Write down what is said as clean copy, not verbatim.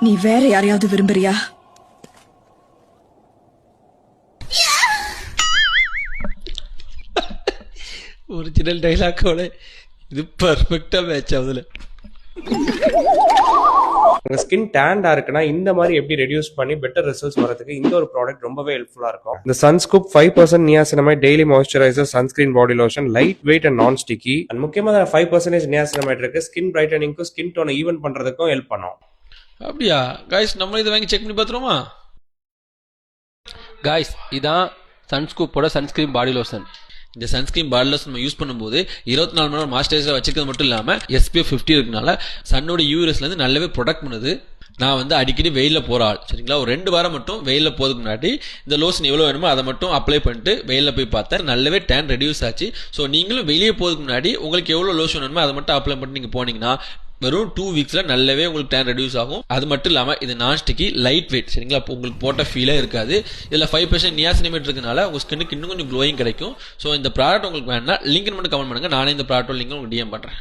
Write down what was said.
நீ வேற யாரையாவது விரும்புறியா? ஒரிஜினல் டைலாக்கோட இது பர்ஃபெக்டா மேட்ச் ஆகுதுல. உங்க ஸ்கின் டேண்டா இருக்குன்னா இந்த மாதிரி எப்படி ரெடியூஸ் பண்ணி பெட்டர் ரிசல்ட்ஸ் வரதுக்கு இந்த ஒரு ப்ராடக்ட் ரொம்பவே ஹெல்ப்ஃபுல்லா இருக்கும். இந்த சன்ஸ்கூப் 5% niacinamide daily moisturiser sunscreen body lotion light weight and நான் ஸ்டிக்கி அண்ட் முக்கியமா 5% நியாசினமைட் இருக்கு. ஸ்கின் பிரைட்டனிங்க்கும் ஸ்கின் டோனை ஈவன் பண்றதுக்கும் ஹெல்ப் பண்ணும். அப்படியா கைஸ், நம்ம இதை வாங்கி செக் பண்ணி பார்த்துருமா? காய்ஸ், இதான் சன்ஸ்கூப்போட சன்ஸ்கிரீன் பாடி லோஷன். இந்த சன்ஸ்கிரீன் பாடி லோஷன் நம்ம யூஸ் பண்ணும்போது 24 மணி நேரம் மாய்ஸ்சரைசர் வச்சிருக்கிறது மட்டும் இல்லாமல் SPF 50 இருக்கனால சன்னோட யூஎஸ்லேருந்து நல்லாவே ப்ரொடக்ட் பண்ணுது. நான் வந்து அடிக்கடி வெயிலில் போகிற ஆள், சரிங்களா? ஒரு 2 வாரம் மட்டும் வெயிலில் போகிறதுக்கு முன்னாடி இந்த லோஷன் எவ்வளோ வேணுமோ அதை மட்டும் அப்ளை பண்ணிட்டு வெயிலில் போய் பார்த்தா நல்லாவே டேன் ரெடியூஸ் ஆச்சு. ஸோ நீங்களும் வெளியே போகிறதுக்கு முன்னாடி உங்களுக்கு எவ்வளோ லோஷன் வேணுமோ அதை மட்டும் அப்ளை பண்ணிட்டு நீங்கள் போனீங்கன்னா வெறும் 2 வீக்ஸ்ல நல்லாவே உங்களுக்கு டேன் ரெடியூஸ் ஆகும். அது மட்டும் இல்லாமல் இது நான் ஸ்டிக்கி லைட் வெயிட், சரிங்களா? அப்போ உங்களுக்கு போட்ட ஃபீலே இருக்காது. இதில் 5% நியாசினமேட் இருக்கனால உங்கள் ஸ்கின்னுக்கு இன்னும் கொஞ்சம் க்ளோயிங் கிடைக்கும். ஸோ இந்த ப்ராடக்ட் உங்களுக்கு வேணும்னா லிங்க் மட்டும் கமெண்ட் பண்ணுங்க, நானே இந்த ப்ராடக்ட் லிங்க் உங்களுக்கு DM பண்ணுறேன்.